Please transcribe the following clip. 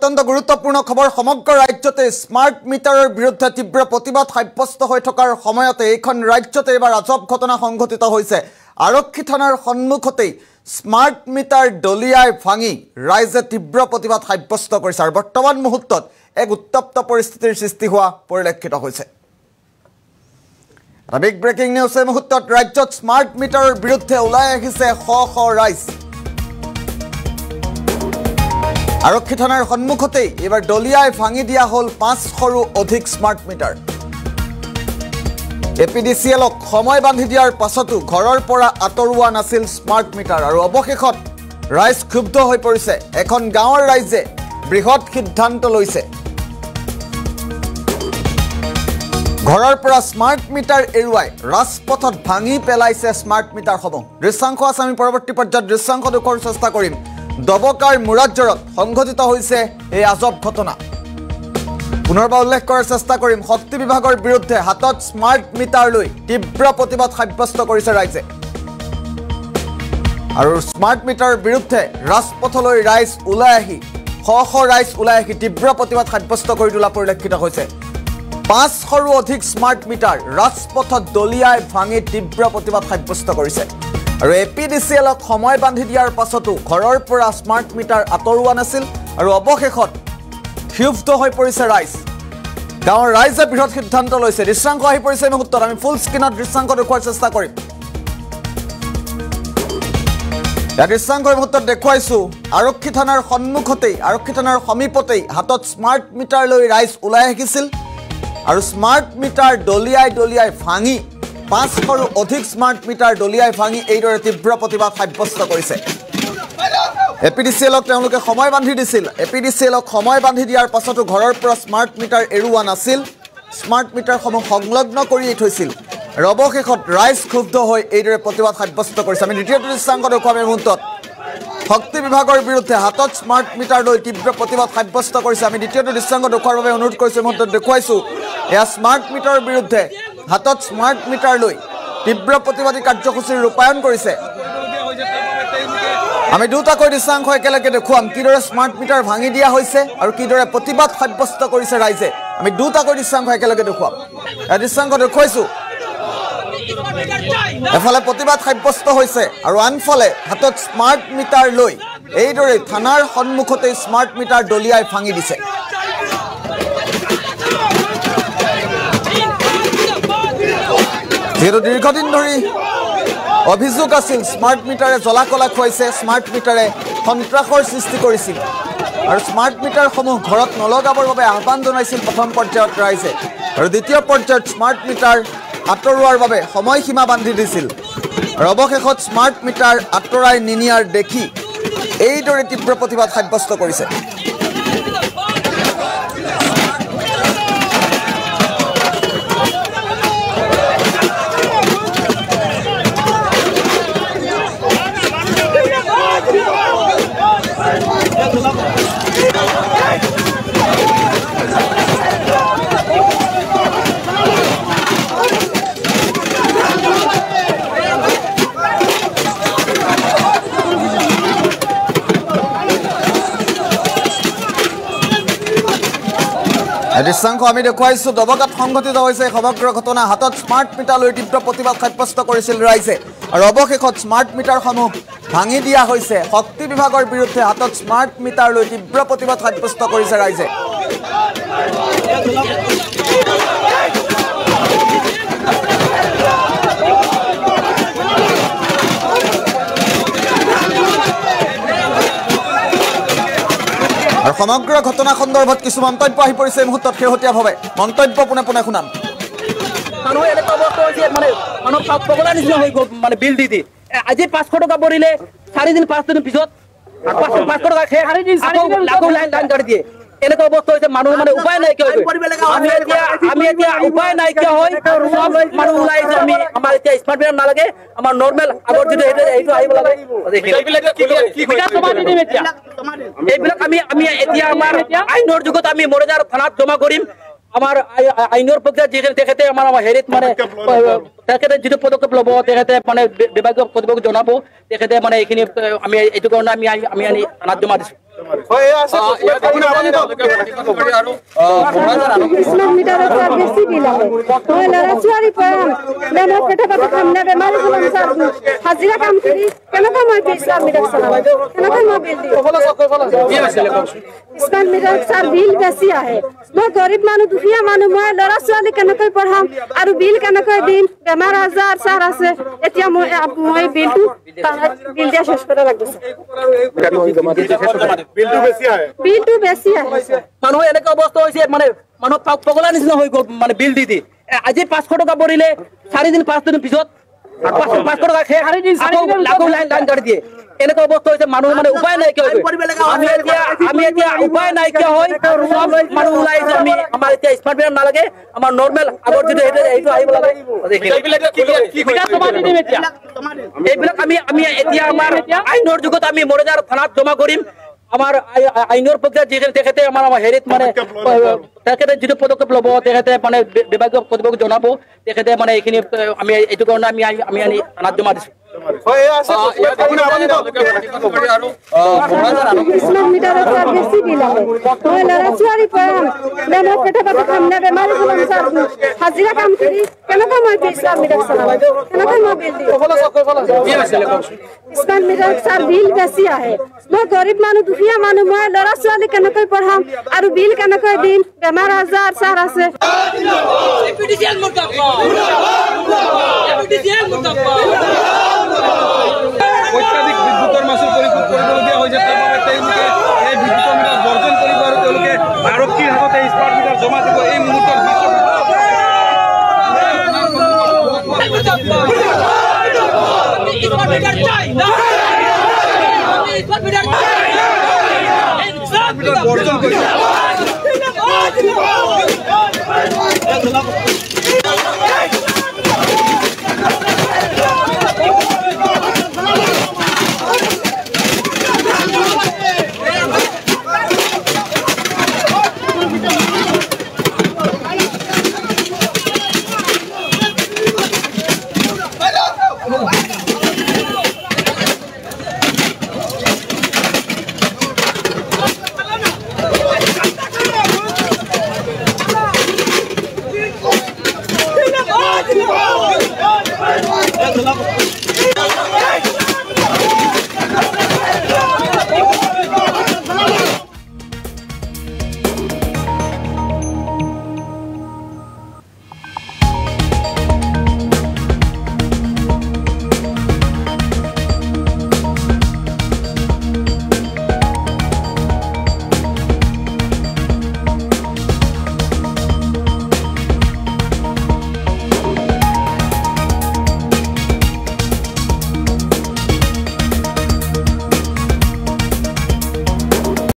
অত্যন্ত গুৰুত্বপূৰ্ণ খবৰ সমগ্ৰ ৰাজ্যতে স্মাৰ্ট মিটাৰৰ বিৰুদ্ধে তীব্ৰ প্ৰতিবাদ সাব্যস্ত হৈ থকাৰ সময়তে এইখন ৰাজ্যতে এবাৰ আজব ঘটনা সংঘটিত হৈছে আৰক্ষী থানাৰ সন্মুখতেই স্মাৰ্ট মিটাৰ দলিয়াই ভাঙি ৰাইজে তীব্ৰ প্ৰতিবাদ সাব্যস্ত কৰিছে আৰু বৰ্তমান মুহূৰ্তত এক উত্তপ্ত পৰিস্থিতিৰ সৃষ্টি হোৱা পৰিলক্ষিত হৈছে বিগ ব্ৰেকিং নিউজ এই মুহূৰ্তত ৰাজ্যত স্মাৰ্ট মিটাৰৰ বিৰুদ্ধে ওলাই আহিছে শ ৰাইজ আৰক্ষী থানাৰ সন্মুখতেই এবাৰ দলিয়াই ভাঙি দিয়া হ'ল 500ৰো অধিক স্মাৰ্ট মিটাৰ এপিডিচিএলক সময় বান্ধি দিয়াৰ পাছতো ঘৰৰ পৰা আঁতৰোৱা নাছিল স্মাৰ্ট মিটাৰ আৰু অৱশেষত ৰাইজ ক্ষুব্ধ হৈ পৰিছে এখন গাঁৱৰ ৰাইজে বৃহৎ সিদ্ধান্ত লৈছে ঘৰৰ পৰা স্মাৰ্ট মিটাৰ এৰুৱাই ৰাজপথত ভাঙি পেলাইছে স্মাৰ্ট মিটাৰসমূহ দৃশ্যাংশ আছে আমি পৰৱৰ্তী পৰ্যায়ত দৃশ্যাংশ দেখুৱাৰ চেষ্টা কৰিম দবকাৰ মুৰাজ্জৰত সংঘটিত হৈছে এই আজব ঘটনা পুনৰবাৰ উল্লেখ কৰাৰ চেষ্টা কৰিম শক্তি বিভাগৰ বিৰুদ্ধে হাতত স্মাৰ্ট মিটাৰ লৈ তীব্ৰ প্ৰতিবাদ সাব্যস্ত কৰিছে ৰাইজে আৰু স্মাৰ্ট মিটাৰৰ বিৰুদ্ধে ৰাজপথলৈ ৰাইজ ওলাই আহি শ ৰাইজ ওলাই আহি তীব্ৰ প্ৰতিবাদ সাব্যস্ত কৰি তোলা পৰিলক্ষিত হৈছে 500ৰো অধিক স্মাৰ্ট মিটাৰ ৰাজপথত দলিয়াই ভাঙি তীব্ৰ প্ৰতিবাদ সাব্যস্ত কৰিছে আৰু এপিডিচিএলক সময় বান্ধি দিয়াৰ পাছতো ঘৰৰ পৰা স্মাৰ্ট মিটাৰ আঁতৰোৱা নাছিল আৰু অৱশেষত ক্ষুব্ধ হৈ পৰিছে ৰাইজ গাঁৱৰ ৰাইজে বৃহৎ সিদ্ধান্ত লৈছে দৃশ্যাংশ আহি পৰিছে মুহূৰ্তত আমি ফুল স্ক্ৰীনত দৃশ্যাংশ দেখুৱাৰ চেষ্টা কৰিম দৃশ্যাংশ মুহূৰ্তত দেখুৱাইছো আৰক্ষী থানাৰ সন্মুখতেই আৰক্ষী থানাৰ সমীপতেই হাতত স্মাৰ্ট মিটাৰ লৈ ৰাইজ ওলাই আহিছিল আৰু স্মাৰ্ট মিটাৰ দলিয়াই ভাঙি 500ৰো অধিক স্মাৰ্ট মিটাৰ দলিয়াই ভাঙি এইদৰে তীব্ৰ প্ৰতিবাদ সাব্যস্ত কৰিছে এপিডিচিএলক তেওঁলোকে সময় বান্ধি দিছিল এপিডিচিএলক সময় বান্ধি দিয়াৰ পাছতো ঘৰৰ পৰা স্মাৰ্ট মিটাৰ এৰুৱা নাছিল স্মাৰ্ট মিটাৰসমূহ সংলগ্ন কৰি থৈছিল আৰু অৱশেষত ৰাইজ ক্ষুব্ধ হৈ এইদৰে প্ৰতিবাদ সাব্যস্ত কৰিছে আমি দ্বিতীয়টো দৃশ্যাংশ দেখুৱাম এই মুহূৰ্তত শক্তি বিভাগৰ বিৰুদ্ধে হাতত স্মাৰ্ট মিটাৰ লৈ তীব্ৰ প্ৰতিবাদ সাব্যস্ত কৰিছে আমি দ্বিতীয়টো দৃশ্যাংশ দেখুৱাৰ বাবে অনুৰোধ কৰিছোঁ মুহূৰ্তত দেখুৱাইছোঁ এয়া স্মাৰ্ট মিটাৰৰ বিৰুদ্ধে হাতত স্মাৰ্ট মিটাৰ লৈ তীব্ৰ প্ৰতিবাদী কাৰ্যসূচীৰ ৰূপায়ণ কৰিছে আমি দুটাকৈ দৃশ্যাংশ একেলগে দেখুৱাম কিদৰে স্মাৰ্ট মিটাৰ ভাঙি দিয়া হৈছে আৰু কিদৰে প্ৰতিবাদ সাব্যস্ত কৰিছে ৰাইজে আমি দুটাকৈ দৃশ্যাংশ একেলগে দেখুৱাম এই দৃশ্যাংশ দেখুৱাইছোঁ এফালে প্ৰতিবাদ সাব্যস্ত হৈছে আৰু আনফালে হাতত স্মাৰ্ট মিটাৰ লৈ এইদৰে থানাৰ সন্মুখতে স্মাৰ্ট মিটাৰ দলিয়াই ভাঙি দিছে যেহেতু দীৰ্ঘদিন ধৰি অভিযোগ আছিল স্মাৰ্ট মিটাৰে জ্বলা-কলা খুৱাইছে স্মাৰ্ট মিটাৰে সন্ত্ৰাসৰ সৃষ্টি কৰিছিল আৰু স্মাৰ্ট মিটাৰসমূহ ঘৰত নলগাবৰ বাবে আহ্বান জনাইছিল প্ৰথম পৰ্যায়ত ৰাইজে আৰু দ্বিতীয় পৰ্যায়ত স্মাৰ্ট মিটাৰ আঁতৰোৱাৰ বাবে সময়সীমা বান্ধি দিছিল আৰু অৱশেষত স্মাৰ্ট মিটাৰ আঁতৰাই নিনিয়াৰ দেখি এইদৰে তীব্ৰ প্ৰতিবাদ সাব্যস্ত কৰিছে দৃশ্যাংশ আমি দেখুৱাইছোঁ দবকাত সংঘটিত হৈছে সমগ্ৰ ঘটনা হাতত স্মাৰ্ট মিটাৰ লৈ তীব্ৰ প্ৰতিবাদ সাব্যস্ত কৰিছিল ৰাইজে আৰু অৱশেষত স্মাৰ্ট মিটাৰসমূহ ভাঙি দিয়া হৈছে শক্তি বিভাগৰ বিৰুদ্ধে হাতত স্মাৰ্ট মিটাৰ লৈ তীব্ৰ প্ৰতিবাদ সাব্যস্ত কৰিছে ৰাইজে আৰু সমগ্ৰ ঘটনা সন্দৰ্ভত কিছু মন্তব্য আহি পৰিছে এই মুহূৰ্তত শেহতীয়াভাৱে মন্তব্য পোনে শুনাম মানুহ এনেকুৱা অৱস্থা হৈছে মানে মানুহ পগলা নিচিনা হৈ গ'ল মানে বিল দি আজি 500 টকা পৰিলে 4 দিন 5 দিন পিছত 500 টকা সেই লাখো লাইন কাটি দিয়ে এনেকুৱা অৱস্থা হৈছে মানুহ মানে উপায় নাইকিয়া হৈ আমি এতিয়া উপায় নাইকিয়া হৈ সব মানুহ ওলাই আহিছে আমি আমাৰ এতিয়া স্মাৰ্ট মিটাৰ নালাগে আমাৰ নৰ্মেল আগৰ যিটো এইটো আহিব লাগে এইবিলাক আমি এতিয়া আমাৰ আইনৰ যুগত আমি মৰেজাৰ থানাত জমা কৰিম আমাৰ আইনৰ পক্ষে তেখেতে আমাৰ হেৰিত মানে তেখেতে যিটো পদক্ষেপ ল'ব তেখেতে মানে বিভাগীয় কৰ্তৃপক্ষক জনাব তেখেতে মানে এইখিনি আমি এইটো কাৰণে আমি থানাত জমা দিছোঁ স্মার্ট মিটারের চার বেশি বিল আহে ওই লড়া চুয়ারি পড়াম মেমো পেটে পেটে খামনা বেমারি হলাম স্যার হাজিরা কাম করি কেন কাম হয় স্মার্ট মিটার চালাবো কেন কাম বিল দিও স্মার্ট মিটার চার বিল বেশি আহে মই গরিব মানুহ দুখীয়া মানুহ মই লড়া চুয়ালি কেনেকৈ পঢ়াম আৰু বিল কেনেকৈ দিম বেমাৰ আজাৰ চাৰ আছে এতিয়া মই বিলটো বিল দিয়া শেষ কৰা লাগিছে বিলটো বেছি আহে মানুহ এনেকুৱা অৱস্থা হৈছে মানে মানুহ পগলা নিচিনা হৈ গ'ল মানে বিল দি আজি 500 টকা পৰিলে 4 দিন 5 দিন পিছত 500 টকা লাখো লাইন কাটি দিয়ে এনেকুৱা অৱস্থা হৈছে মানুহ মানে উপায় নাইকিয়া আমি এতিয়া উপায় নাইকিয়া হৈ সব মানুহ ওলাই আহিছে আমি আমাৰ এতিয়া স্মাৰ্ট মিটাৰ নালাগে আমাৰ নৰ্মেল আগৰ যিটো এইটো আহিব লাগে এইবিলাক আমি এতিয়া আমাৰ আইনৰ যুগত আমি মৰেজাৰ থানাত জমা কৰিম আমাৰ আইনৰ প্ৰক্ৰিয়া যিহেতু তেখেতে আমাৰ হেৰিত মানে তেখেতে যিটো পদক্ষেপ ল'ব তেখেতে মানে বিভাগীয় কৰ্তৃপক্ষক জনাব তেখেতে মানে এইখিনি আমি এইটো কাৰণে আমি থানাত জমা দিছোঁ স্মার্ট মিটারের চার বেশি বিল আহে ওই লড়া চুয়ারি পড়াম মেমো পেটে পেটে খামনা বেমারি হলাম স্যার হাজিরা কাম করি কেন কাম হয় স্মার্ট মিটার চালাবো কেন কাম বিল দিও স্মার্ট মিটার চার বিল বেশি আহে মই গরিব মানুহ দুখীয়া মানুহ মই লড়া চুয়ালি কেনেকৈ পঢ়াম আৰু বিল কেনেকৈ দিম বেমাৰ আজাৰ চাৰ আছে অত্যাধিক বিদ্যুতৰ মাচুল পৰিশোধ কৰিবলগীয়া হৈছে তাৰ বাবে তেওঁলোকে এই বিদ্যুতৰ মিটাৰ বৰ্জন কৰিব আৰু তেওঁলোকে আৰক্ষীৰ হাতত এই স্মাৰ্ট মিটাৰ জমা দিব এই মুহূৰ্তত বৰ্জন কৰিব